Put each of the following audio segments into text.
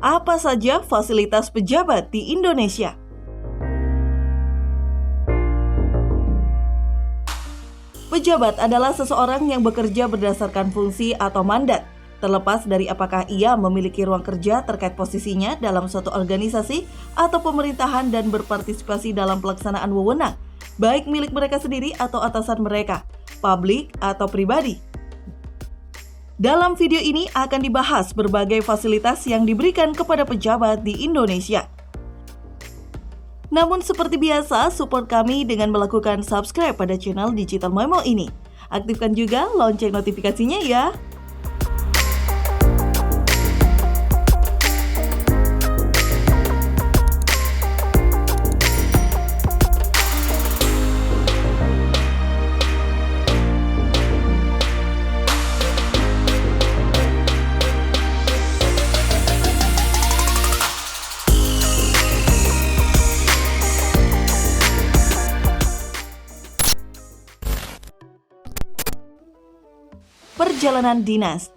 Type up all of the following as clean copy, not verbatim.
Apa saja fasilitas pejabat di Indonesia? Pejabat adalah seseorang yang bekerja berdasarkan fungsi atau mandat, terlepas dari apakah ia memiliki ruang kerja terkait posisinya dalam suatu organisasi atau pemerintahan dan berpartisipasi dalam pelaksanaan wewenang, baik milik mereka sendiri atau atasan mereka, publik atau pribadi. Dalam video ini akan dibahas berbagai fasilitas yang diberikan kepada pejabat di Indonesia. Namun seperti biasa, support kami dengan melakukan subscribe pada channel Digital Memo ini. Aktifkan juga lonceng notifikasinya ya. Perjalanan dinas.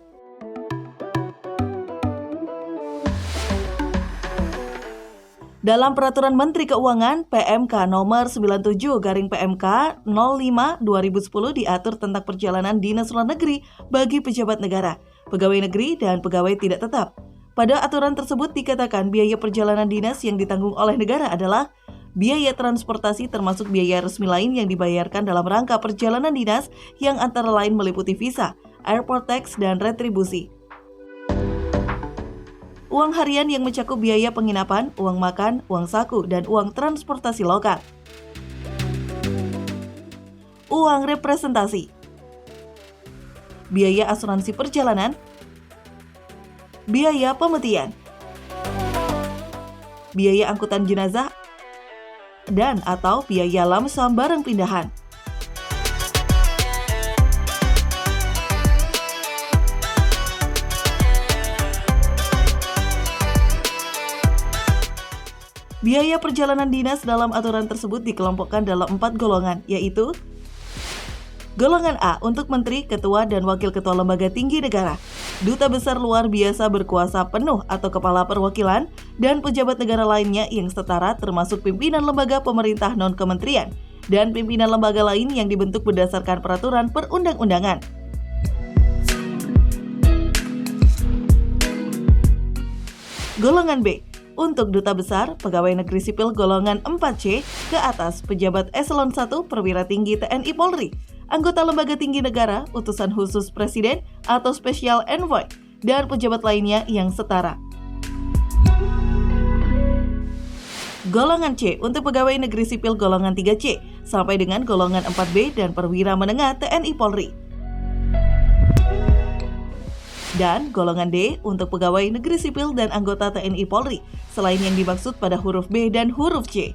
Dalam Peraturan Menteri Keuangan PMK nomor 97/PMK 05/2010 diatur tentang perjalanan dinas luar negeri bagi pejabat negara, pegawai negeri, dan pegawai tidak tetap. Pada aturan tersebut dikatakan biaya perjalanan dinas yang ditanggung oleh negara adalah biaya transportasi termasuk biaya resmi lain yang dibayarkan dalam rangka perjalanan dinas yang antara lain meliputi visa, airport tax, dan retribusi. Uang harian yang mencakup biaya penginapan, uang makan, uang saku, dan uang transportasi lokal. Uang representasi. Biaya asuransi perjalanan. Biaya pemetian. Biaya angkutan jenazah dan atau biaya lamsam barang pindahan. Biaya perjalanan dinas dalam aturan tersebut dikelompokkan dalam 4 golongan, yaitu golongan A untuk menteri, ketua, dan wakil ketua lembaga tinggi negara, duta besar luar biasa berkuasa penuh atau kepala perwakilan, dan pejabat negara lainnya yang setara termasuk pimpinan lembaga pemerintah non-kementerian, dan pimpinan lembaga lain yang dibentuk berdasarkan peraturan perundang-undangan. Golongan B untuk duta besar, pegawai negeri sipil golongan 4C ke atas, pejabat eselon 1 perwira tinggi TNI Polri, anggota lembaga tinggi negara, utusan khusus presiden atau special envoy, dan pejabat lainnya yang setara. Golongan C untuk pegawai negeri sipil golongan 3C sampai dengan golongan 4B dan perwira menengah TNI Polri. Dan golongan D untuk pegawai negeri sipil dan anggota TNI Polri, selain yang dimaksud pada huruf B dan huruf C.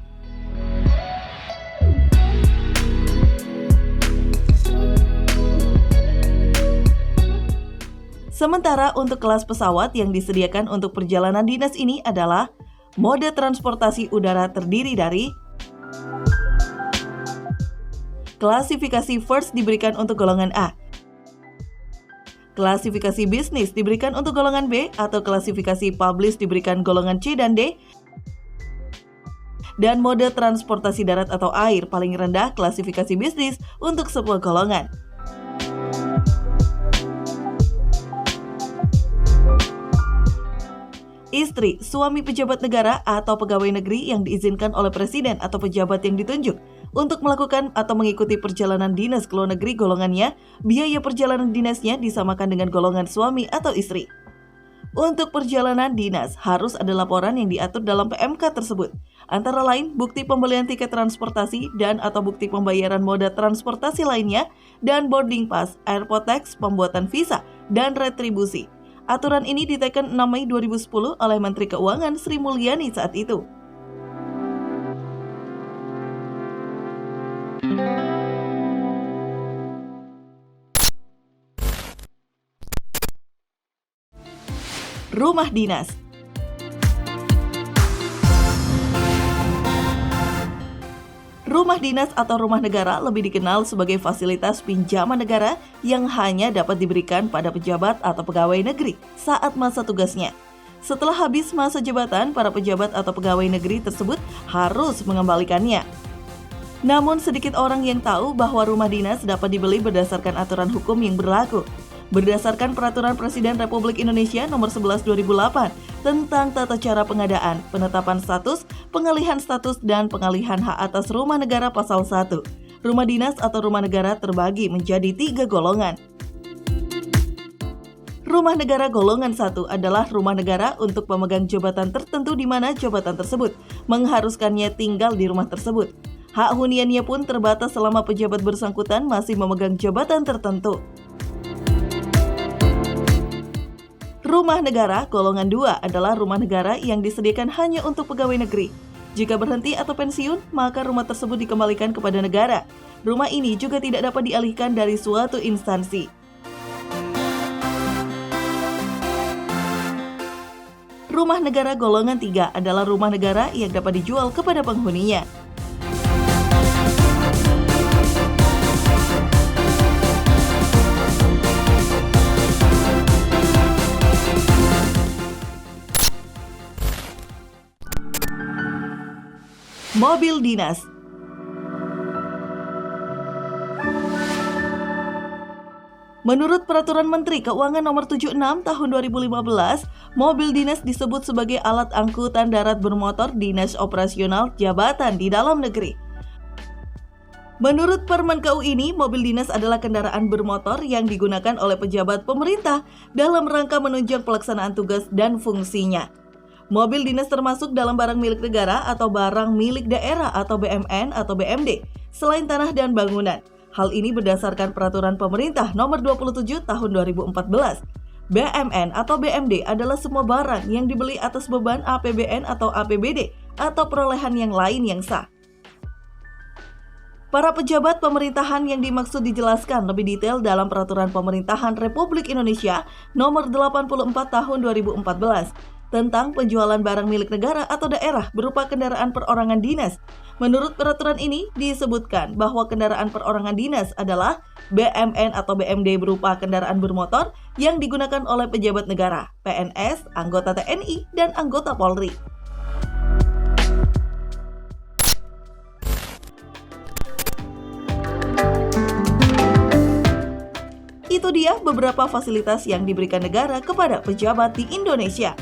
Sementara untuk kelas pesawat yang disediakan untuk perjalanan dinas ini adalah mode transportasi udara terdiri dari klasifikasi first diberikan untuk golongan A, klasifikasi bisnis diberikan untuk golongan B, atau klasifikasi publish diberikan golongan C dan D, dan mode transportasi darat atau air paling rendah klasifikasi bisnis untuk sebuah golongan. Istri, suami pejabat negara atau pegawai negeri yang diizinkan oleh presiden atau pejabat yang ditunjuk untuk melakukan atau mengikuti perjalanan dinas ke luar negeri golongannya, biaya perjalanan dinasnya disamakan dengan golongan suami atau istri. Untuk perjalanan dinas harus ada laporan yang diatur dalam PMK tersebut, antara lain bukti pembelian tiket transportasi dan atau bukti pembayaran moda transportasi lainnya, dan boarding pass, airport tax, pembuatan visa, dan retribusi. Aturan ini diteken 6 Mei 2010 oleh Menteri Keuangan Sri Mulyani saat itu. Rumah dinas. Rumah dinas atau rumah negara lebih dikenal sebagai fasilitas pinjaman negara yang hanya dapat diberikan pada pejabat atau pegawai negeri saat masa tugasnya. Setelah habis masa jabatan, para pejabat atau pegawai negeri tersebut harus mengembalikannya. Namun sedikit orang yang tahu bahwa rumah dinas dapat dibeli berdasarkan aturan hukum yang berlaku. Berdasarkan Peraturan Presiden Republik Indonesia Nomor 11 2008 tentang tata cara pengadaan, penetapan status, pengalihan status, dan pengalihan hak atas rumah negara Pasal 1. Rumah dinas atau rumah negara terbagi menjadi 3 golongan. Rumah negara golongan 1 adalah rumah negara untuk pemegang jabatan tertentu di mana jabatan tersebut mengharuskannya tinggal di rumah tersebut. Hak huniannya pun terbatas selama pejabat bersangkutan masih memegang jabatan tertentu. Rumah negara golongan 2 adalah rumah negara yang disediakan hanya untuk pegawai negeri. Jika berhenti atau pensiun, maka rumah tersebut dikembalikan kepada negara. Rumah ini juga tidak dapat dialihkan dari suatu instansi. Rumah negara golongan 3 adalah rumah negara yang dapat dijual kepada penghuninya. Mobil dinas. Menurut Peraturan Menteri Keuangan Nomor 76 Tahun 2015, mobil dinas disebut sebagai alat angkutan darat bermotor dinas operasional jabatan di dalam negeri. Menurut Permen KU ini, mobil dinas adalah kendaraan bermotor yang digunakan oleh pejabat pemerintah dalam rangka menunjang pelaksanaan tugas dan fungsinya. Mobil dinas termasuk dalam barang milik negara atau barang milik daerah atau BMN atau BMD, selain tanah dan bangunan. Hal ini berdasarkan Peraturan Pemerintah Nomor 27 Tahun 2014. BMN atau BMD adalah semua barang yang dibeli atas beban APBN atau APBD atau perolehan yang lain yang sah. Para pejabat pemerintahan yang dimaksud dijelaskan lebih detail dalam Peraturan Pemerintahan Republik Indonesia Nomor 84 Tahun 2014 tentang penjualan barang milik negara atau daerah berupa kendaraan perorangan dinas. Menurut peraturan ini disebutkan bahwa kendaraan perorangan dinas adalah BMN atau BMD berupa kendaraan bermotor yang digunakan oleh pejabat negara, PNS, anggota TNI, dan anggota Polri. Itu dia beberapa fasilitas yang diberikan negara kepada pejabat di Indonesia.